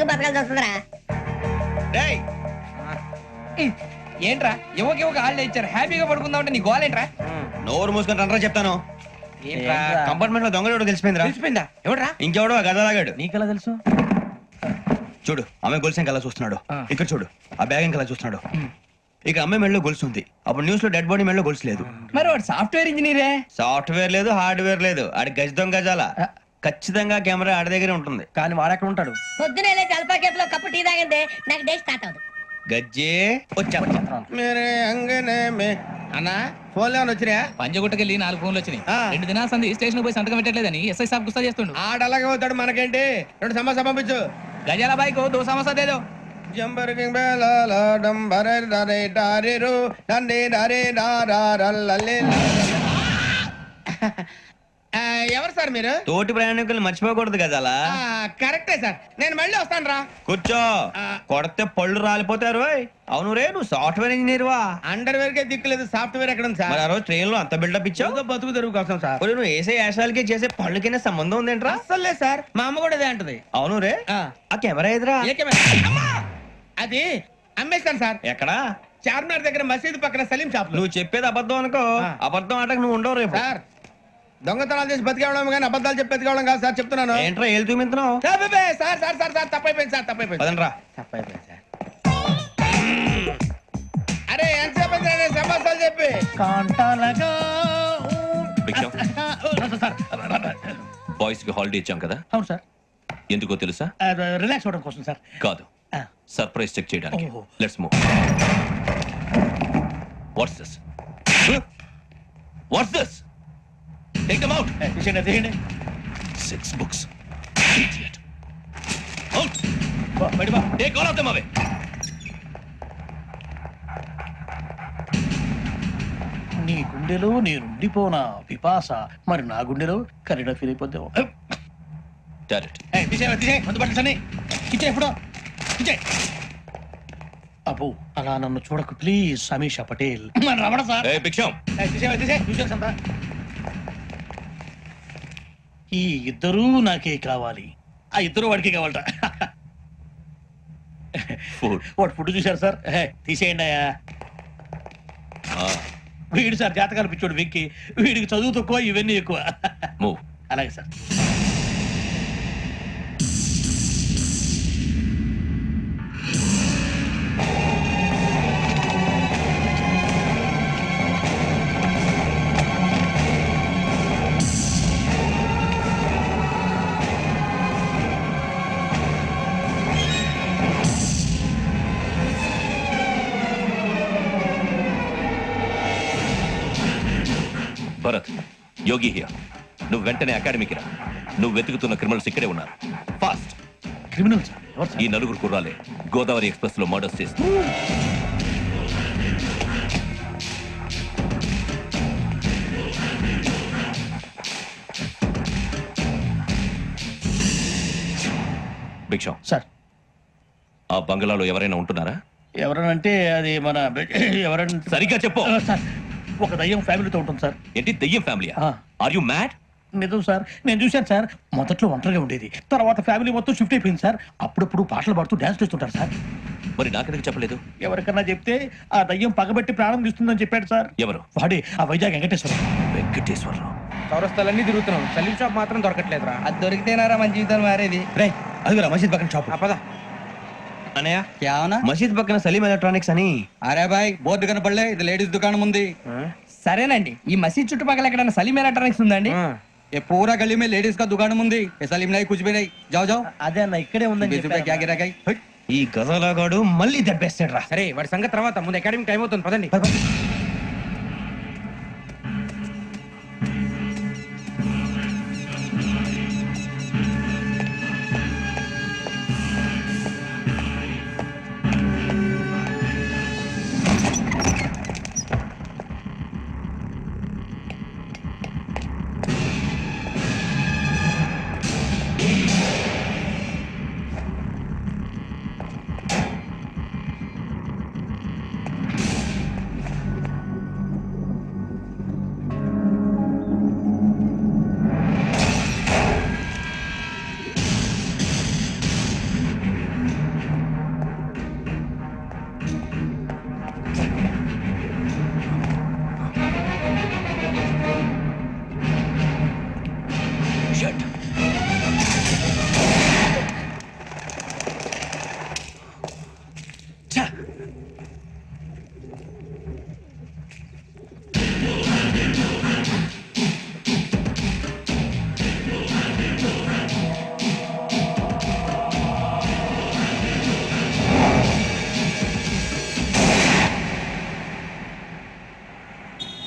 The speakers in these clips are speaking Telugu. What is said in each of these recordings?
ఎందుకు బతకాల్సి వస్తుందిరా? రేయ్ ఏంట్రా యువక హాలిడే ఇచ్చారు, హ్యాపీగా పడుకుందాం అంటే నీ గోలేంట్రా? నోరు మూసుకొని రండ్రా చెప్తాను. ఏంట్రా కంపార్ట్మెంట్ లో దొంగడు తెలిసిపోయిందిరా. తెలిసిపోయిందా? ఎవడ్రా? ఇంకెవడో ఆ గదలాగాడు. నీకెలా తెలుసు? చూడు ఆమె గొలుసు ఇంకలా చూస్తున్నాడు. ఇక్కడ చూడు ఆ బ్యాగ్ ఇంకలా చూస్తున్నాడు. ఇక అమ్మాయి మెడలో గొలుసు ఉంది. అప్పుడు న్యూస్ లో డెడ్ బాడీ మెడలో గొలుసు లేదు. మరి వాడు సాఫ్ట్వేర్ ఇంజనీరే. సాఫ్ట్వేర్ లేదు, హార్డ్వేర్ లేదు. ఆడి గజ దొంగ గజాల. ఖచ్చితంగా కెమెరా ఆడి దగ్గరే ఉంటుంది. కానీ వాడెక్కడ ఉంటాడు? పొద్దునే లేచి అల్పా కేఫ్లో కప్పు టీ తాగిందే నాకు డే స్టార్ట్ అవుతుంది. గజ్జే వచ్చా మేరే అంగనే మే అన్నా ఫోన్లో వచ్చినా పంజగుట్టకెళ్ళి 4 ఫోన్లు వచ్చినాయి. 2 దినాల సంది స్టేషన్ పోయి సంతకం పెట్టలేదని ఎస్ఐ సాబ్ గుస్తా చేస్తుండు. ఆడలాగే పోతాడు, మనకేంటి? 2 సమస్య పంపించు. గజాల బైక్ 2 సమస్య దేదో. జంబరకింగ్ బేలాల డంబరే డరే డారిరు డండే డరే డారల్లలే. ఎవరు సార్ మీరు? తోటి ప్రయాణికులు మర్చిపోకూడదు గజాల. కరెక్టే సార్, నేను మళ్ళీ వస్తాను రా. కూర్చో. కొడితే పళ్ళు రాలిపోతారు. అవును రే, నువ్వు సాఫ్ట్వేర్ ఇంజనీర్ వా? అండర్వేర్ కే దిక్కులేదు, సాఫ్ట్వేర్ ఎక్కడ ఉంది సార్? మరి ఆ రోజు ట్రైన్ లో అంత బిల్డప్ ఇచ్చావు. బతుకు తెరుగు కోసం సార్. ఒరేయ్, నువ్వు వేసే యాశాలకి చేసే పళ్ళకైనా సంబంధం ఉందేంట్రా? అస్సలు లేదు సార్, మా అమ్మ కూడా అదే అంటది. అవును రే, ఆ కెమెరా ఎదురా? ఏ కెమెరా? అమ్మా! అది అమ్మేస్తాను సార్. ఎక్కడా? చార్మినార్ దగ్గర మసీదు పక్కన సలీం షాప్ లో. నువ్వు చెప్పేది అబద్ధం అనుకో. అబద్ధం ఆటకు నువ్వు ఉండవు రేపు. సార్ దొంగతనాలు చేసి బతికేవడం కానీ అబద్ధాలు చెప్పి బతికేవడం కాదు సార్, చెప్తున్నాను. ఏంట్రా ఏళ్ళు చూపించినావు? Sir sir sir sir sir తప్పైపోయింది సార్, తప్పైపోయింది. పదండ్రా. తప్పైపోయింది సార్. అరే ఎంతసేపు సమస్యలు చెప్పి కాంటాలగా భిక్షం, బాయ్స్ కి హాలిడే ఇచ్చాం కదా? అవును సార్. ఎందుకో తెలుసా? రిలాక్స్ అవ్వడం కోసం సార్. కాదు, సర్ప్రైజ్ చెక్ చేయడానికి. Let's move. What's this? What's this? Take them out. 6 books. Idiot. Out. Take all of them away. నీ గుండెలో నేనుండిపోనా పిపాస, మరి నా గుండెలో కరీడా ఫీల్ అయిపోతావు. Direct. అబ్బో అలా నన్ను చూడకు please, Sameesha Patel. Ramana sir. Hey, భిక్షం. ఈ ఇద్దరూ నాకే కావాలి, ఆ ఇద్దరు వాడికి కావాలట. Food. వాడు ఫుడ్ చూశారు సార్. తీసేయండి అయ్యా. వీడు సార్ జాతకాలు పిచ్చోడు వెక్కి, వీడికి చదువు తక్కువ ఇవన్నీ ఎక్కువ. Move. అలాగే సార్. Bharat, Yogi here. నువ్వు వెంటనే అకాడమీకి రా. నువ్వు వెతుకుతున్న క్రిమినల్స్ ఇక్కడే ఉన్నారు. ఫాస్ట్. Criminal sir? ఎవరు సార్? ఈ 4 కుర్రాలే గోదావరి ఎక్స్ప్రెస్ లో మర్డర్స్ చేస్తారు. భిక్షం సార్, ఆ బంగ్లాలో ఎవరైనా ఉంటున్నారా? ఎవరనంటే అది మన ఎవరంటే సరిగ్గా చెప్పు. సార్, ఒక దయ్యం ఫ్యామిలీతో ఉంటుంది సార్. ఏంటి దెయ్యం ఫ్యామిలీ? Are you mad? నిజం సార్, నేను చూశాను సార్. మొదట్లో ఒంటరిగా ఉండేది, తర్వాత ఫ్యామిలీ మొత్తం షిఫ్ట్ అయిపోయింది సార్. అప్పుడప్పుడు పాటలు పాడుతూ డాన్స్ చేస్తుంటారు సార్. మరి నాకెందుకు చెప్పలేదు? ఎవరికన్నా చెప్తే ఆ దయ్యం పగబెట్టి ప్రాణం తీస్తుందని చెప్పాడు సార్. ఎవరు? వాడే ఆ వైజాగ్ వెంకటేశ్వరం. వెంకటేశ్వరరావు. చౌరస్తాలన్నీ తిరుగుతున్నాం, సలీం షాప్ మాత్రం దొరకట్లేదురా. అది దొరికితేనారా మన జీవితం మారేది. రే అదిగురా మసీద్ పక్కన షాప్. పద. అనయ్య, क्या होना? మసీద్ పక్కన సలీం ఎలక్ట్రానిక్స్ అని. అరే బాయ్, బోర్డు కనపడలే, ఇది లేడీస్ దుకాణం ఉంది. సరేనండి, ఈ మసీద్ చుట్టుపక్కల ఎక్కడైనా సలీం ఎలక్ట్రానిక్స్ ఉందండి? ये पूरा गली में लेडीज का दुकान मुंदी, ये सलीम नहीं कुछ भी नहीं. जाओ जाओ. అదే అన్న ఇక్కడే ఉందని क्या गिराई? ఈ గజలాగాడు మళ్ళీ దెబ్బేస్తాడు రా. సరే వాడి సంగతి తర్వాత, ముందు అకాడమిక్ టైం అవుతుంది, పదండి.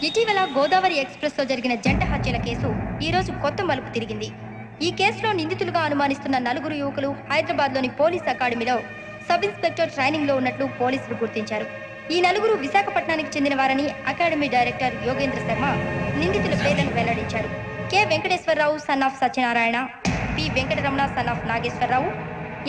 ఇటీవల గోదావరి ఎక్స్ప్రెస్ లో జరిగిన జంట హత్యల కేసు ఈ రోజు కొత్త మలుపు తిరిగింది. ఈ కేసులో నిందితులుగా అనుమానిస్తున్న 4 యువకులు హైదరాబాద్ లోని పోలీస్ అకాడమీలో సబ్ ఇన్స్పెక్టర్ ట్రైనింగ్ లో ఉన్నట్లు పోలీసులు గుర్తించారు. ఈ 4 విశాఖపట్నానికి చెందిన వారని అకాడమీ డైరెక్టర్ యోగేంద్ర శర్మ నిందితుల పేర్లను వెల్లడించారు. K Venkateswararao son of Satyanarayana, P Venkataramana son of Nageswararao,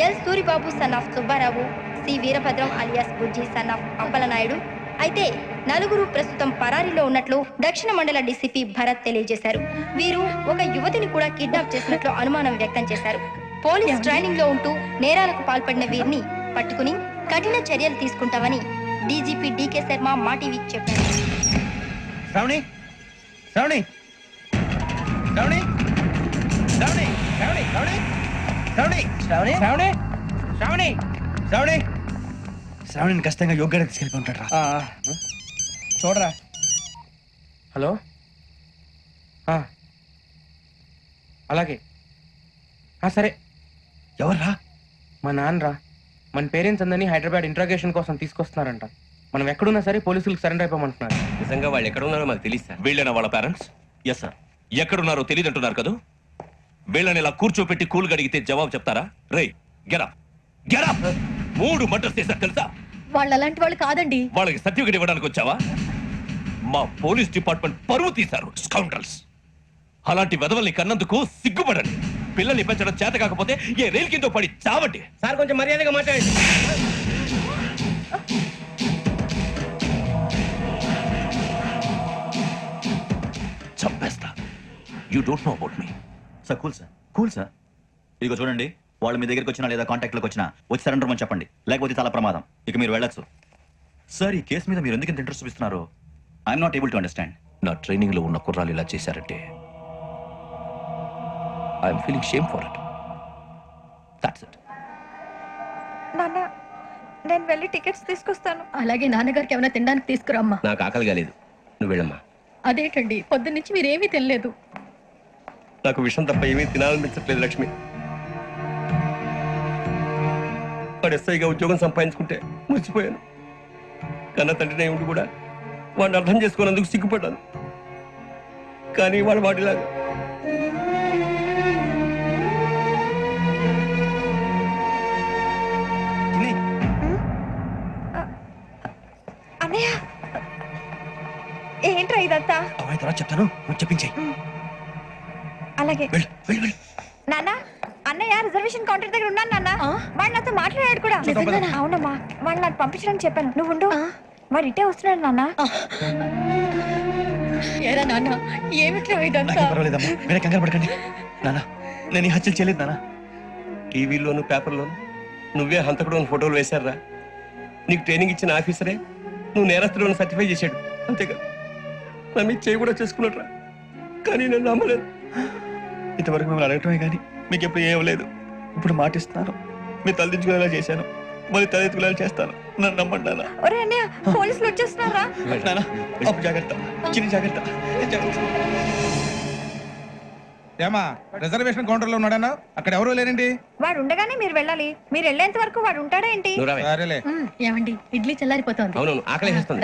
L Suribabu son of Subbarao, C Veerabhadram alias Bujji son of Appalanaidu. అయితే 4 ప్రస్తుతం పరారీలో ఉన్నట్లు దక్షిణ మండల డీసీపీ భరత్ తెలియజేశారు. వీరు ఒక యువతిని కూడా కిడ్నాప్ చేసినట్లు అనుమానం వ్యక్తం చేశారు. పోలీస్ ట్రైనింగ్ లో ఉంటూ నేరాలకు పాల్పడిన వీరిని పట్టుకుని కఠిన చర్యలు తీసుకుంటామని డీజీపీ డీకే శర్మ మా టీవీకి చెప్పారు. శ్రావణి శ్రావణి శ్రావణి శ్రావణి శ్రావణి శ్రావణి శ్రావణి శ్రావణి శ్రావణి శ్రావణి శ్రావణిని ఖచ్చితంగా యోగ్యంగా తీసుకెళ్ళి ఉంటాడు రా. చూడరా. హలో అలాగే సరే. ఎవర్రా? మా నాన్నరా మన పేరెంట్స్ అందరినీ హైదరాబాద్ ఇంట్రాగేషన్ కోసం తీసుకొస్తున్నారంట. మనం ఎక్కడున్నా సరే పోలీసులకు సరెండర్ అయిపోమంటున్నారు. నిజంగా వాళ్ళు ఎక్కడ ఉన్నారో మాకు తెలియదు సార్. వీళ్ళైనా వాళ్ళ పేరెంట్స్? Yes sir. ఎక్కడున్నారో తెలియదు అంటున్నారు కదా. వీళ్ళని ఇలా కూర్చోపెట్టి కూల్ గడిగితే జవాబు చెప్తారా? రే గెరప్ గెరప్ 3 మర్డర్స్ చేశారు తెలుసా? వాళ్ళు అలాంటి వాళ్ళు కాదండి. వాళ్ళకి సర్టిఫికేట్ ఇవ్వడానికి వచ్చావా? మా పోలీస్ డిపార్ట్మెంట్ పరువు తీశారు స్కౌండ్రల్స్. అలాంటి వెధవల్ని కన్నందుకు సిగ్గుపడండి. పిల్లల్ని పెంచడం చేత కాకపోతే ఏ రైలు కింద పడి చావండి. సార్ కొంచెం మర్యాదగా మాట్లాడండి. చంపేస్తా. You don't know about me. Sir cool sir. ఇదిగో చూడండి, వాళ్ళు మీ దగ్గరికి వచ్చినా లేదా కాంటాక్ట్లోకి వచ్చినా వచ్చి సరెండర్ అని చెప్పండి, లేకపోతే చాలా ప్రమాదం. ఇక మీరు వెళ్ళొచ్చు. సార్, ఈ కేసు మీద మీరు ఎందుకు ఇంత ఇంట్రెస్ట్ చూపిస్తున్నారు? I'm not able to understand. నా ట్రైనింగ్ లో ఉన్న కుర్రాలు ఇలా చేశారంటే I'm feeling shame for it. That's it. నాన్న, నేను వెళ్ళి టికెట్స్ తీసుకొస్తాను. అలాగే నాన్నగారికి ఏమైనా తినడానికి తీసుకురమ్మా. నాకు ఆకలి కాలేదు, నువ్వు వెళ్ళమ్మా. అదేంటండి పొద్దున్నుంచి మీరేమీ తినలేదు. నాకు విషయం తప్ప ఏమీ తినాలనిపించట్లేదు లక్ష్మి. వాడు ఎస్ఐగా ఉద్యోగం సంపాదించుకుంటే మురిసిపోయాను. కన్న తండ్రినే ఉండి కూడా వాడిని అర్థం చేసుకున్నందుకు సిగ్గుపడ్డాను. కానీ వాడు వాడిలాగా అన్నయ్య, ఏంట్రా ఇదంతా? అమ్మాయి తర్వాత చెప్తాను, నువ్వు చెప్పించాయి. అలాగే. వెళ్ళు వెళ్ళు వెళ్ళు. నాన్న, అన్నయ్య రిజర్వేషన్ కౌంటర్ దగ్గర ఉన్నాను నాన్న. వాడు నాతో మాట్లాడాడు కూడా. అవునమ్మా, వాడు నాకు పంపించడానికి చెప్పాను. నువ్వు ఉండు. వాడు ఇటే వస్తున్నాడు నాన్న. ఏరా నాన్న, ఏమిట్రా ఇదంతా? నాకేం పర్వాలేదమ్మా, మీరే కంగారు పడకండి. నాన్న, నేను ఈ హత్యలు చేయలేదు నాన్న. టీవీలోను పేపర్లోను నువ్వే హంతకుడు ఫోటోలు వేశారా? నీకు ట్రైనింగ్ ఇచ్చిన ఆఫీసరే నువ్వు నేరస్తులను సర్టిఫై చేశాడు. అంతేగా నా మీద చేయి కూడా చేసుకున్నట్రా. కానీ నేను నమ్మలేదు. ఇంతవరకు మిమ్మల్ని అడగటమే కానీ మీకు ఎప్పుడు ఏం లేదు. ఇప్పుడు మాటిస్తున్నాను, మీరు తలదించుకునేలా చేశాను, మళ్ళీ తలెత్తుకునేలా చేస్తాను. నన్ను నమ్మండి నాన్న. ఒరే అన్నయ్య, పోలీసులు వచ్చేస్తున్నారా? నాన్న, అప్పుడు జాగ్రత్త, చిన్న జాగ్రత్త. ఏమా రిజర్వేషన్ కౌంటర్ లో ఉన్నాడన్నా? అక్కడ ఎవరు లేరండి. వాడు ఉండగానే మీరు వెళ్ళాలి. మీరు వెళ్ళేంత వరకు వాడు ఉంటాడా ఏంటి? నువ్వు రావే. సరేలే. ఏమండి, ఇడ్లీ చల్లారిపోతోంది. అవును, ఆకలి వేస్తుంది.